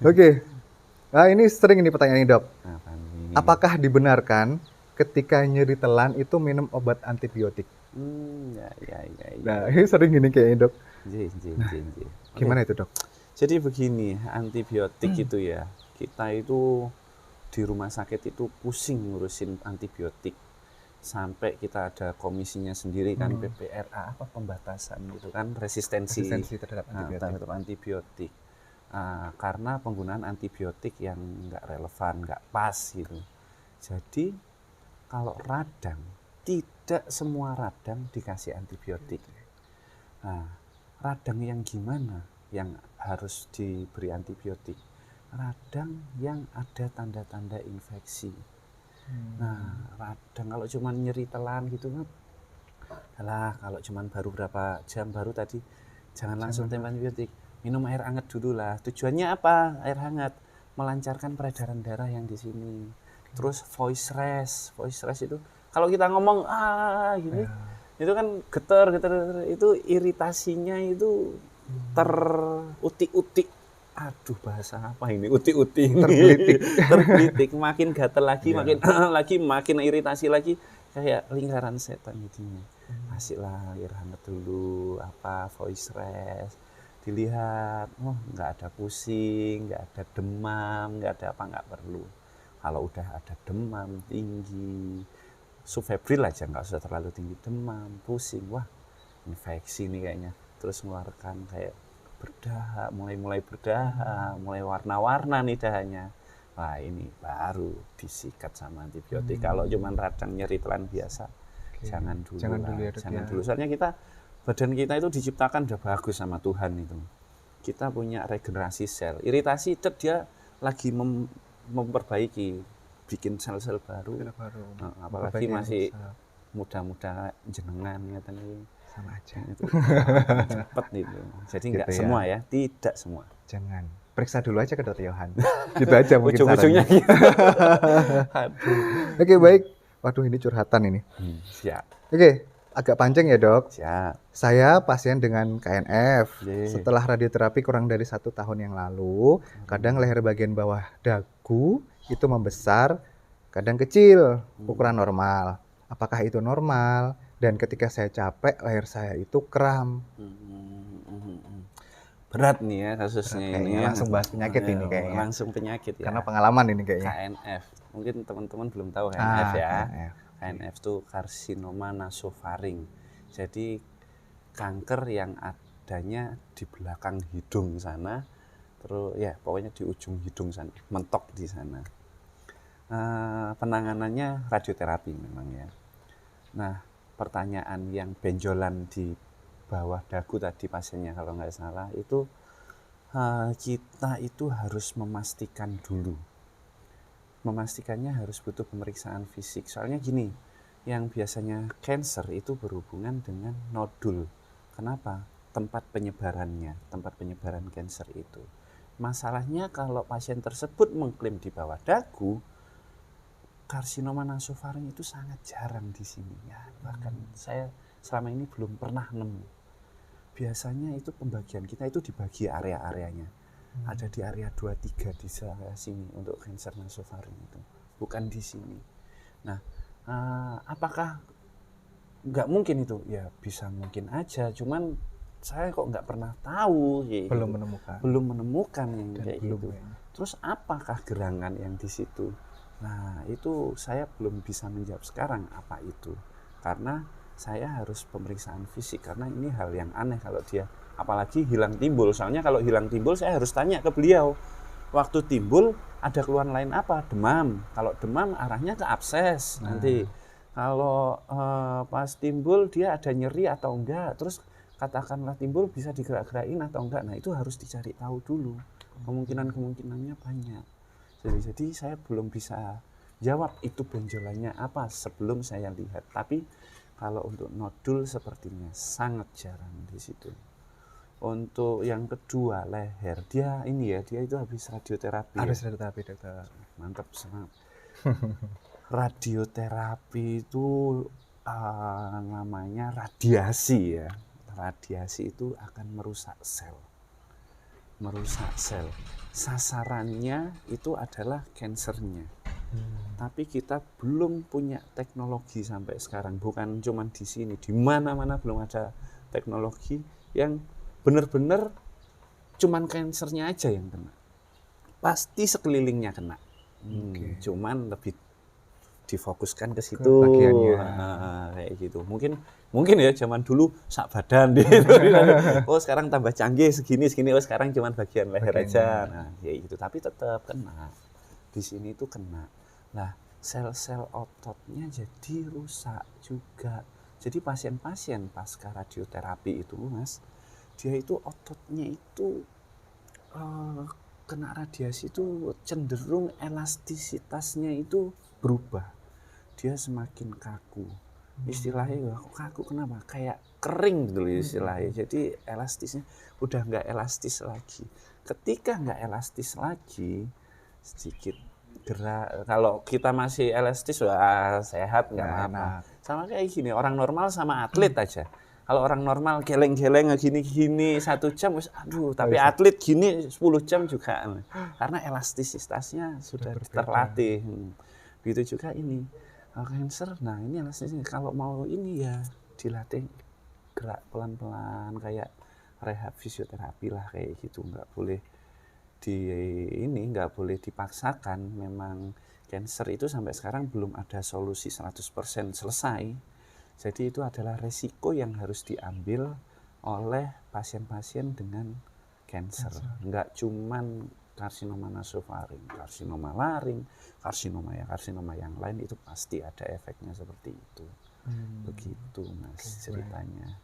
Oke. Nah, ini sering ini pertanyaan ini, Dok. Apa nih? Apakah dibenarkan ketika nyeri telan itu minum obat antibiotik? Ya. Nah, ini sering gini kayaknya, Dok. J. Oke. Gimana itu, Dok? Jadi begini, antibiotik itu ya, kita itu di rumah sakit itu pusing ngurusin antibiotik. Sampai kita ada komisinya sendiri kan, PPRA, apa pembatasan gitu kan, resistensi terhadap antibiotik. terhadap antibiotik. Karena penggunaan antibiotik yang nggak relevan, nggak pas gitu. Jadi kalau radang, tidak semua radang dikasih antibiotik. Nah, radang yang gimana yang harus diberi antibiotik? Radang yang ada tanda-tanda infeksi. Nah, radang kalau cuma nyeri telan gitu kan, kalau cuma baru berapa jam baru tadi, jangan langsung tembak antibiotik. Minum air hangat dulu lah. Tujuannya apa? Air hangat melancarkan peredaran darah yang di sini. Terus voice rest itu kalau kita ngomong gini, itu kan getar itu iritasinya itu terutik-utik. Aduh, bahasa apa ini? Utik-utik. Tergelitik, makin gatel lagi, makin iritasi lagi, kayak lingkaran setan jadinya. Kasihlah air hangat dulu, voice rest. Dilihat, nggak ada pusing, nggak ada demam, nggak ada apa, nggak perlu. Kalau udah ada demam tinggi, subfebril aja, nggak usah terlalu tinggi, demam, pusing, wah infeksi nih kayaknya. Terus mengeluarkan kayak berdahak, mulai berdahak, mulai warna-warna nih dahanya. Wah, ini baru disikat sama antibiotik. Kalau cuman radang nyeri telan biasa, jangan dulu ya, Dok, jangan ya. dulu. Soalnya badan kita itu diciptakan udah bagus sama Tuhan itu. Kita punya regenerasi sel. Iritasi dia lagi memperbaiki, bikin sel-sel baru. Apalagi masih muda-muda jenengan katanya. Sama aja. Itu cepet itu. Jadi nggak Gitu ya. semua ya, tidak semua. Jangan. Periksa dulu aja ke Dr. Yohan. Gitu aja mungkin Ujung-ujungnya sarannya. gitu. Aduh. Oke, baik. Waduh, ini curhatan ini. Siap. Oke, agak panjang ya, Dok. Siap. Saya pasien dengan KNF. Ye. Setelah radioterapi kurang dari 1 tahun yang lalu, kadang leher bagian bawah dagu itu membesar, kadang kecil, ukuran normal. Apakah itu normal? Dan ketika saya capek, leher saya itu kram. Berat nih ya kasusnya Berat ini kayaknya, ya. langsung bahas penyakit ini kayaknya. Langsung penyakit ya. Karena pengalaman ini kayaknya. KNF. Mungkin teman-teman belum tahu KNF ya. KNF. KNF itu karsinoma nasofaring. Jadi kanker yang adanya di belakang hidung sana, terus ya pokoknya di ujung hidung sana, mentok di sana. Penanganannya radioterapi memang ya. Nah, pertanyaan yang benjolan di bawah dagu tadi pasiennya kalau nggak salah itu, kita itu harus memastikan dulu. Memastikannya harus butuh pemeriksaan fisik. Soalnya gini, yang biasanya cancer itu berhubungan dengan nodul. Kenapa? Tempat penyebaran cancer itu. Masalahnya kalau pasien tersebut mengklaim di bawah dagu, karsinoma nasofaring itu sangat jarang di sini ya. Bahkan saya selama ini belum pernah nemu. Biasanya itu pembagian kita itu dibagi area-areanya. Ada di area 23 di sini untuk kanker nasofaring itu. Bukan di sini. Nah, apakah nggak mungkin itu? Ya bisa mungkin aja. Cuman saya kok nggak pernah tahu. Gitu. Belum menemukan yang kayak gitu. Terus apakah gerangan yang di situ? Nah, itu saya belum bisa menjawab sekarang apa itu. Karena saya harus pemeriksaan fisik, karena ini hal yang aneh kalau dia apalagi hilang timbul. Soalnya kalau hilang timbul saya harus tanya ke beliau, waktu timbul ada keluhan lain apa? Demam. Kalau demam arahnya ke abses. Nanti kalau pas timbul dia ada nyeri atau enggak, terus katakanlah timbul bisa digerak-gerakin atau enggak. Nah, itu harus dicari tahu dulu. Kemungkinannya banyak. Jadi saya belum bisa jawab itu benjolannya apa sebelum saya lihat. Tapi kalau untuk nodul sepertinya sangat jarang di situ. Untuk yang kedua leher, dia itu habis radioterapi. Habis radioterapi, Dokter. Mantap sangat. Radioterapi itu namanya radiasi ya. Radiasi itu akan merusak sel. merusak sel. Sasarannya itu adalah kansernya. Tapi kita belum punya teknologi sampai sekarang. Bukan cuma di sini, di mana-mana belum ada teknologi yang benar-benar cuman kansernya aja yang kena. Pasti sekelilingnya kena. Cuman lebih difokuskan ke situ bagiannya. Kayak gitu. Mungkin ya zaman dulu sak badan gitu. Oh sekarang tambah canggih segini oh sekarang cuman bagian leher aja. Nah kayak gitu. Tapi tetap kena. Di sini itu kena. Nah sel-sel ototnya jadi rusak juga. Jadi pasien-pasien pasca radioterapi itu Mas, dia itu ototnya itu kena radiasi itu cenderung elastisitasnya itu berubah. Dia semakin kaku. Istilahnya kok kaku kenapa? Kayak kering gitu loh istilahnya. Jadi elastisnya udah nggak elastis lagi. Ketika nggak elastis lagi, sedikit gerak. Kalau kita masih elastis, wah sehat nggak apa-apa. Sama kayak gini, orang normal sama atlet aja. Kalau orang normal geleng-geleng gini-gini 1 jam, aduh. Tapi atlet gini 10 jam juga, karena elastisitasnya sudah terlatih. Begitu juga ini kanker. Nah ini elastisnya. Kalau mau ini ya dilatih gerak pelan-pelan, kayak rehab fisioterapi lah kayak gitu. Nggak boleh dipaksakan. Memang kanker itu sampai sekarang belum ada solusi 100% selesai. Jadi itu adalah resiko yang harus diambil oleh pasien-pasien dengan kanker. Enggak cuman karsinoma nasofaring, karsinoma laring, karsinoma yang lain itu pasti ada efeknya seperti itu. Begitu Mas ceritanya.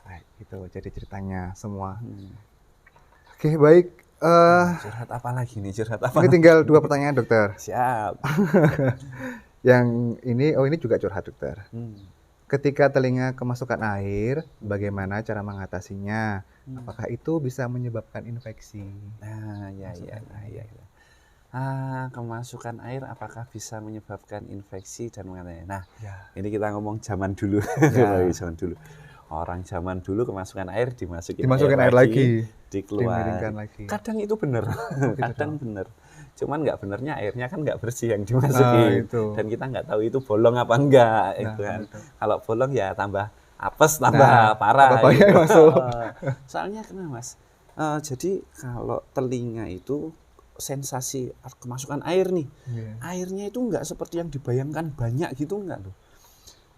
Baik, itu jadi ceritanya semua. Oke, baik. Curhat apa lagi nih? Ini tinggal 2 pertanyaan dokter. Siap. Yang ini juga curhat dokter. Ketika telinga kemasukan air, bagaimana cara mengatasinya? Apakah itu bisa menyebabkan infeksi? Nah, ya. Kemasukan air apakah bisa menyebabkan infeksi dan mengenai. Nah, ini kita ngomong zaman dulu. Zaman dulu. Orang zaman dulu kemasukan air dimasukin air lagi, dikeluarkan lagi. Kadang itu benar, kadang benar. Cuman nggak benernya airnya kan nggak bersih yang dimasukin, dan kita nggak tahu itu bolong apa enggak. Kalau bolong ya tambah apes, tambah parah. Gitu. Soalnya kenapa Mas? Jadi kalau telinga itu sensasi kemasukan air nih, airnya itu nggak seperti yang dibayangkan banyak gitu enggak loh.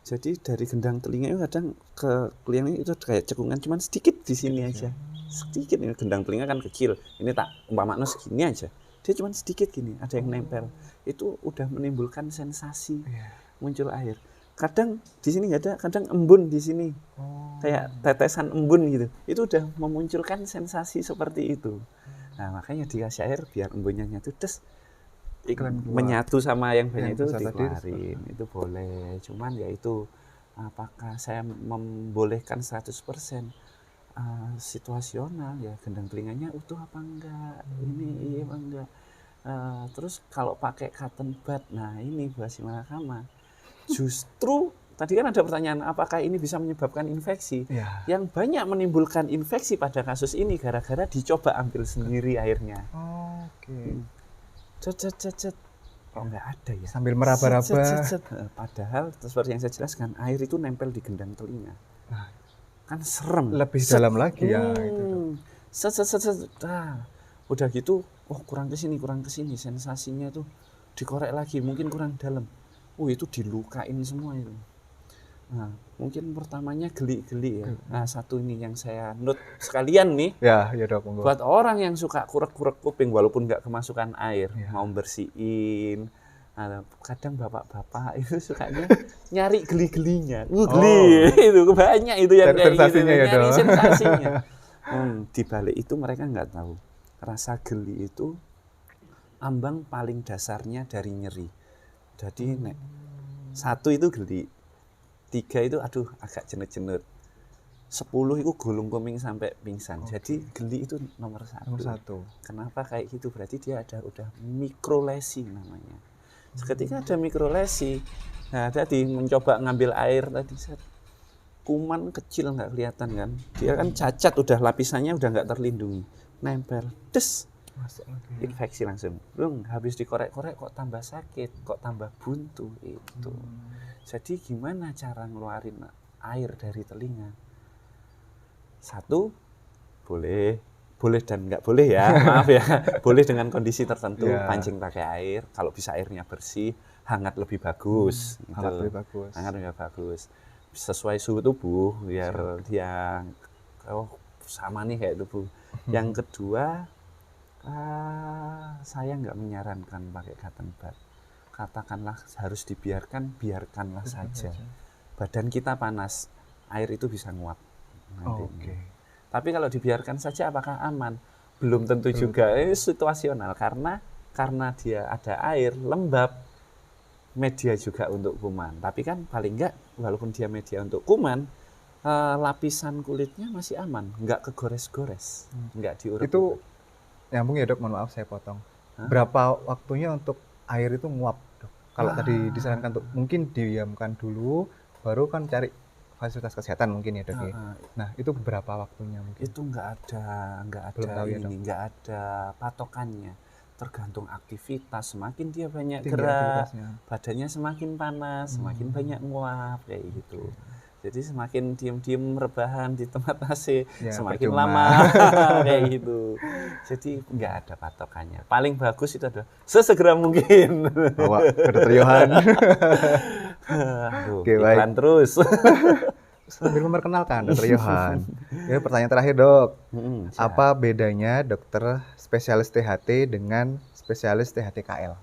Jadi dari gendang telinga itu kadang ke telinga itu kayak cekungan cuman sedikit di sini aja. Sedikit, ini gendang telinga kan kecil. Ini tak umpamanya segini aja. Dia cuma sedikit gini, ada yang nempel. Itu udah menimbulkan sensasi muncul air. Kadang di sini nggak ada, kadang embun di sini. Kayak tetesan embun gitu. Itu udah memunculkan sensasi seperti itu. Nah, makanya dikasih air biar embunnya nyatu, menyatu sama yang banyak itu dikeluarin. Itu boleh. Cuman ya itu, apakah saya membolehkan 100%? Situasional ya, gendang telinganya utuh apa enggak, ini iya apa enggak. Terus kalau pakai cotton bud, nah ini Bu Hasimalakama, justru tadi kan ada pertanyaan apakah ini bisa menyebabkan infeksi. Yang banyak menimbulkan infeksi pada kasus ini gara-gara dicoba ambil sendiri airnya. Oh nggak ada ya, sambil meraba-raba. Padahal seperti yang saya jelaskan, air itu nempel di gendang telinga. Kan serem, lebih dalam lagi ya itu. Udah gitu, kurang kesini, sensasinya tuh dikorek lagi, mungkin kurang dalam. Itu dilukain semua itu. Nah, mungkin pertamanya geli-geli ya. Nah, satu ini yang saya note sekalian nih. Ya Dok. Buat orang yang suka kurek-kurek kuping walaupun nggak kemasukan air, mau bersihin. Kadang bapak-bapak itu sukanya nyari geli-gelinya. Geli itu banyak itu yang kayak gitu, nyari sensasinya. Di balik itu mereka nggak tahu rasa geli itu ambang paling dasarnya dari nyeri. Jadi 1 itu geli, 3 itu agak jenut-jenut, 10 itu gulung kuming sampai pingsan. Jadi geli itu nomor 1. Kenapa kayak gitu? Berarti dia udah mikrolesi namanya. Ketika ada mikrolesi, nah tadi mencoba ngambil air tadi, kuman kecil nggak kelihatan kan, dia kan cacat, udah lapisannya udah nggak terlindungi. nempel, des, Masuk lagi. infeksi langsung. Belum habis dikorek-korek kok tambah sakit, kok tambah buntu itu. Jadi gimana cara ngeluarin air dari telinga? Satu, boleh dan nggak boleh ya, maaf ya. Boleh dengan kondisi tertentu, Ya. pancing pakai air. Kalau bisa airnya bersih, hangat lebih bagus. Gitu. Hangat lebih bagus. Hangat lebih bagus. Sesuai suhu tubuh, biar dia sama nih kayak tubuh. Yang kedua, saya nggak menyarankan pakai cotton bud. Katakanlah harus biarkanlah saja. Badan kita panas, air itu bisa nguap nantinya. Tapi kalau dibiarkan saja apakah aman? Belum tentu juga. Ini situasional karena dia ada air lembab, media juga untuk kuman. Tapi kan paling enggak walaupun dia media untuk kuman, lapisan kulitnya masih aman, enggak kegores-gores, enggak diurut. Itu nyambung ya dok, mohon maaf saya potong. Berapa waktunya untuk air itu nguap dok? Kalau tadi disarankan untuk mungkin didiamkan dulu, baru kan cari fasilitas kesehatan mungkin ya dok ya. Nah itu berapa waktunya mungkin? Itu enggak ada ya, ini, enggak ada patokannya. Tergantung aktivitas, semakin dia banyak Tinggi gerak, aktivitasnya. badannya semakin panas, semakin banyak nguap kayak gitu. Jadi semakin diem-diem rebahan di tempat AC, Ya, semakin percuma. lama kayak gitu. Jadi nggak ada patokannya. Paling bagus itu adalah sesegera mungkin. Bawa ke dokter Yohan. Aduh, Oke, baik. iklan terus. Sambil memperkenalkan dokter Yohan. Ya, pertanyaan terakhir dok. Siap. Apa bedanya dokter spesialis THT dengan spesialis THT-KL?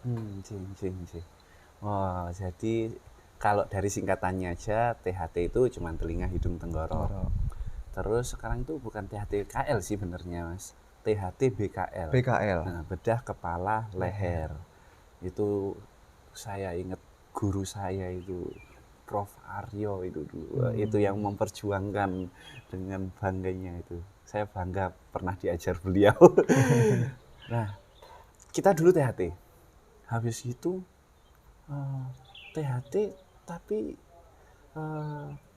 Oh, jadi kalau dari singkatannya aja THT itu cuma telinga, hidung, tenggorok. Terus sekarang itu bukan THT-KL sih benernya mas, THT BKL. BKL. Nah, bedah kepala leher. Itu saya ingat guru saya itu Prof. Aryo itu dulu. Itu yang memperjuangkan dengan bangganya itu. Saya bangga pernah diajar beliau. Nah, kita dulu THT. Habis itu THT tapi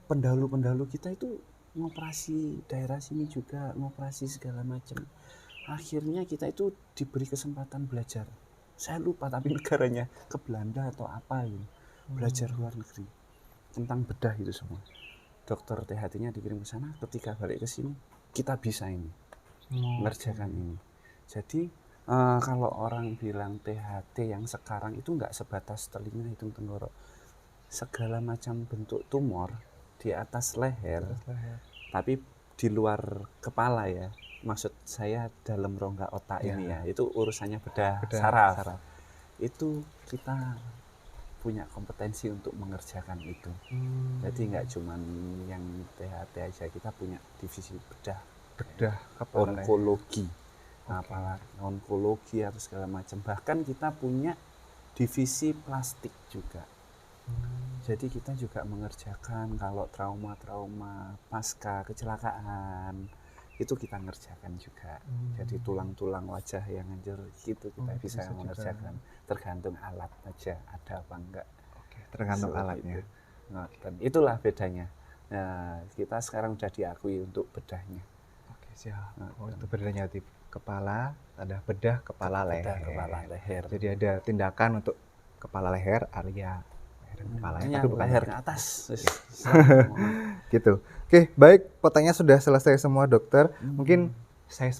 pendahulu kita itu ngoperasi daerah sini juga, ngoperasi segala macam. Akhirnya kita itu diberi kesempatan belajar. Saya lupa tapi negaranya ke Belanda atau apa gitu. Belajar luar negeri tentang bedah itu semua. Dokter THT-nya dikirim ke sana, ketika balik ke sini kita bisa ini mengerjakan ini. Jadi kalau orang bilang THT yang sekarang itu nggak sebatas telinga, hidung, tenggorok, segala macam bentuk tumor di atas leher, tapi di luar kepala ya. Maksud saya dalam rongga otak ini ya, itu urusannya bedah saraf. Itu kita punya kompetensi untuk mengerjakan itu. Jadi nggak cuma yang THT aja, kita punya divisi bedah kepala, onkologi, apalagi onkologi atau segala macam. Bahkan kita punya divisi plastik juga. Jadi kita juga mengerjakan kalau trauma pasca kecelakaan itu kita ngerjakan juga. Jadi tulang-tulang wajah yang hancur itu kita bisa mengerjakan. Tergantung alat aja ada apa enggak. Tergantung alatnya. Nah, dan itulah bedanya. Nah, kita sekarang sudah diakui untuk bedahnya. Siap. Itu bedanya di kepala, ada bedah kepala leher. Jadi ada tindakan untuk kepala leher, area kepala, tapi bukan leher ke atas. Gitu. Oke, baik. Pertanyaannya sudah selesai semua dokter. Mungkin saya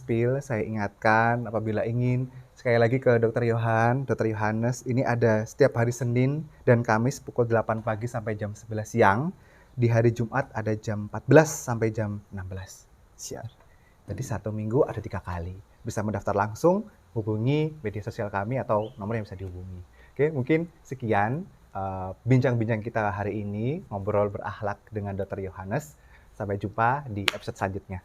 ingatkan apabila ingin sekali lagi ke Dokter Yohanes, ini ada setiap hari Senin dan Kamis pukul 8 pagi sampai jam 11 siang. Di hari Jumat ada jam 14 sampai jam 16. Siap. Jadi 1 minggu ada 3 kali. Bisa mendaftar langsung, hubungi media sosial kami atau nomor yang bisa dihubungi. Oke, mungkin sekian bincang-bincang kita hari ini, ngobrol berakhlak dengan Dokter Yohanes. Sampai jumpa di episode selanjutnya.